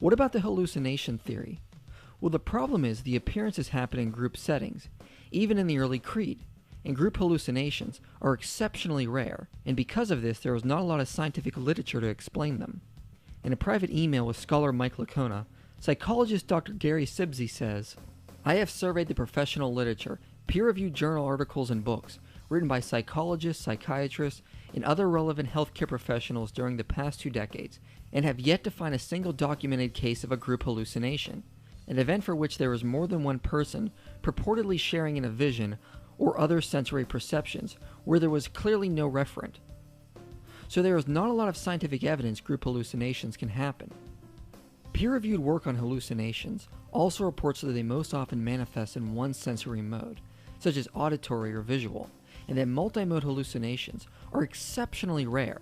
What about the hallucination theory? Well, the problem is the appearances happen in group settings, even in the early creed, and group hallucinations are exceptionally rare, and because of this there is not a lot of scientific literature to explain them. In a private email with scholar Mike Licona, psychologist Dr. Gary Sibsey says, "I have surveyed the professional literature, peer-reviewed journal articles and books, written by psychologists, psychiatrists, and other relevant healthcare professionals during the past 2 decades, and have yet to find a single documented case of a group hallucination, an event for which there is more than one person purportedly sharing in a vision or other sensory perceptions where there was clearly no referent. So there is not a lot of scientific evidence group hallucinations can happen." Peer-reviewed work on hallucinations also reports that they most often manifest in one sensory mode, such as auditory or visual, and that multi-mode hallucinations are exceptionally rare.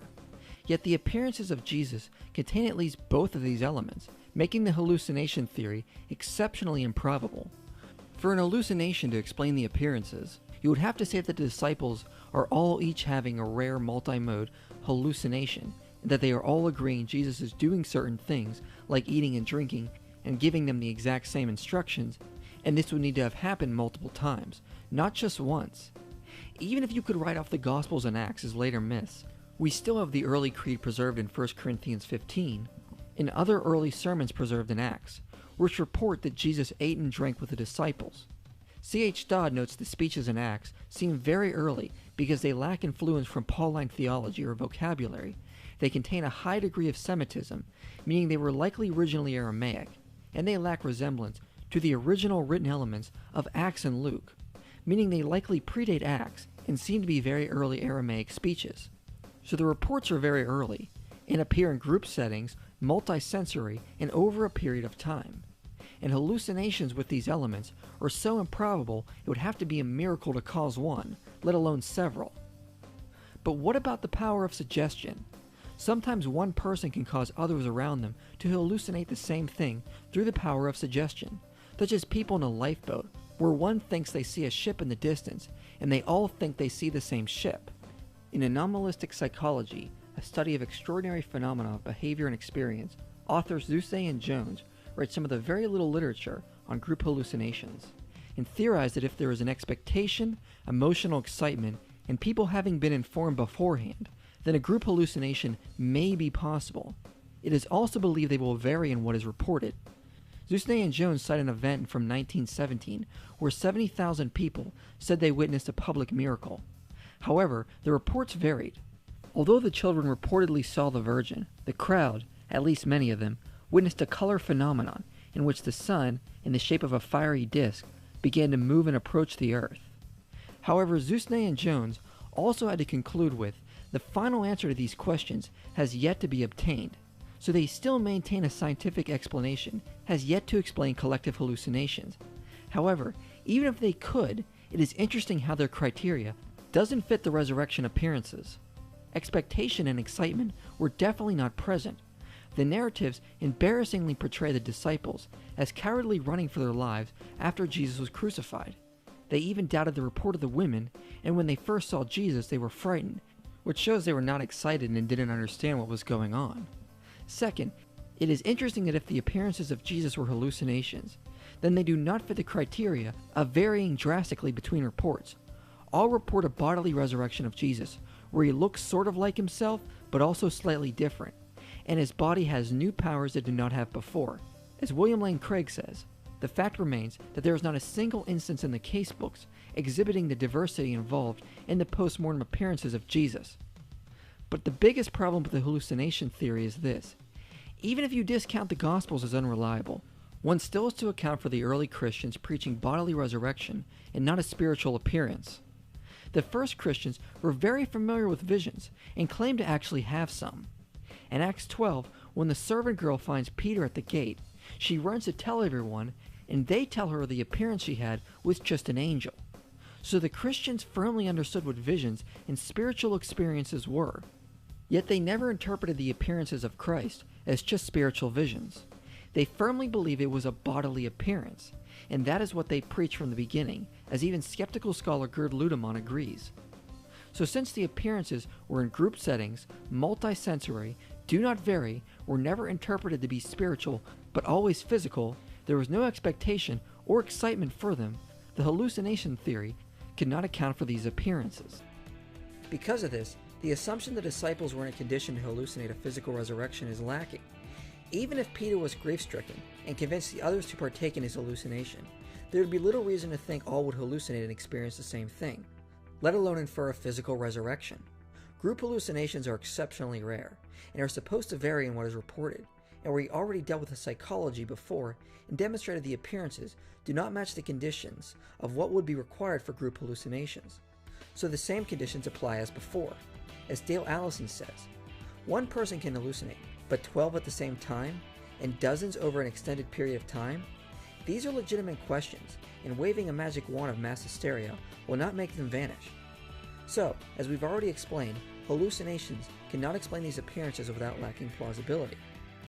Yet the appearances of Jesus contain at least both of these elements, making the hallucination theory exceptionally improbable. For an hallucination to explain the appearances, you would have to say that the disciples are all each having a rare multi-mode hallucination, and that they are all agreeing Jesus is doing certain things, like eating and drinking, and giving them the exact same instructions, and this would need to have happened multiple times, not just once. Even if you could write off the Gospels and Acts as later myths, we still have the early creed preserved in 1 Corinthians 15, and other early sermons preserved in Acts, which report that Jesus ate and drank with the disciples. C.H. Dodd notes the speeches in Acts seem very early because they lack influence from Pauline theology or vocabulary. They contain a high degree of Semitism, meaning they were likely originally Aramaic, and they lack resemblance to the original written elements of Acts and Luke, meaning they likely predate Acts and seem to be very early Aramaic speeches. So the reports are very early, and appear in group settings, multi-sensory, and over a period of time. And hallucinations with these elements are so improbable it would have to be a miracle to cause one, let alone several. But what about the power of suggestion? Sometimes one person can cause others around them to hallucinate the same thing through the power of suggestion, such as people in a lifeboat, where one thinks they see a ship in the distance, and they all think they see the same ship. In Anomalistic Psychology, a study of extraordinary phenomena of behavior and experience, authors Zusay and Jones write some of the very little literature on group hallucinations, and theorize that if there is an expectation, emotional excitement, and people having been informed beforehand, then a group hallucination may be possible. It is also believed they will vary in what is reported. Zusay and Jones cite an event from 1917 where 70,000 people said they witnessed a public miracle. However, the reports varied. Although the children reportedly saw the Virgin, the crowd, at least many of them, witnessed a color phenomenon in which the sun, in the shape of a fiery disk, began to move and approach the earth. However, Zusay and Jones also had to conclude with, the final answer to these questions has yet to be obtained, so they still maintain a scientific explanation has yet to explain collective hallucinations. However, even if they could, it is interesting how their criteria doesn't fit the resurrection appearances. Expectation and excitement were definitely not present. The narratives embarrassingly portray the disciples as cowardly running for their lives after Jesus was crucified. They even doubted the report of the women, and when they first saw Jesus they were frightened, which shows they were not excited and didn't understand what was going on. Second, it is interesting that if the appearances of Jesus were hallucinations, then they do not fit the criteria of varying drastically between reports. All report a bodily resurrection of Jesus, where he looks sort of like himself, but also slightly different, and his body has new powers it did not have before. As William Lane Craig says, the fact remains that there is not a single instance in the case books exhibiting the diversity involved in the post-mortem appearances of Jesus. But the biggest problem with the hallucination theory is this. Even if you discount the Gospels as unreliable, one still has to account for the early Christians preaching bodily resurrection and not a spiritual appearance. The first Christians were very familiar with visions and claimed to actually have some. In Acts 12, when the servant girl finds Peter at the gate, she runs to tell everyone, and they tell her the appearance she had was just an angel. So the Christians firmly understood what visions and spiritual experiences were. Yet they never interpreted the appearances of Christ as just spiritual visions. They firmly believe it was a bodily appearance, and that is what they preach from the beginning, as even skeptical scholar Gerd Ludemann agrees. So since the appearances were in group settings, multi-sensory, do not vary, were never interpreted to be spiritual, but always physical, there was no expectation or excitement for them, the hallucination theory could not account for these appearances. Because of this, the assumption the disciples were in a condition to hallucinate a physical resurrection is lacking. Even if Peter was grief-stricken and convinced the others to partake in his hallucination, there would be little reason to think all would hallucinate and experience the same thing, let alone infer a physical resurrection. Group hallucinations are exceptionally rare, and are supposed to vary in what is reported, and we already dealt with the psychology before and demonstrated the appearances do not match the conditions of what would be required for group hallucinations. So the same conditions apply as before. As Dale Allison says, one person can hallucinate, but 12 at the same time, and dozens over an extended period of time? These are legitimate questions, and waving a magic wand of mass hysteria will not make them vanish. So, as we've already explained, hallucinations cannot explain these appearances without lacking plausibility.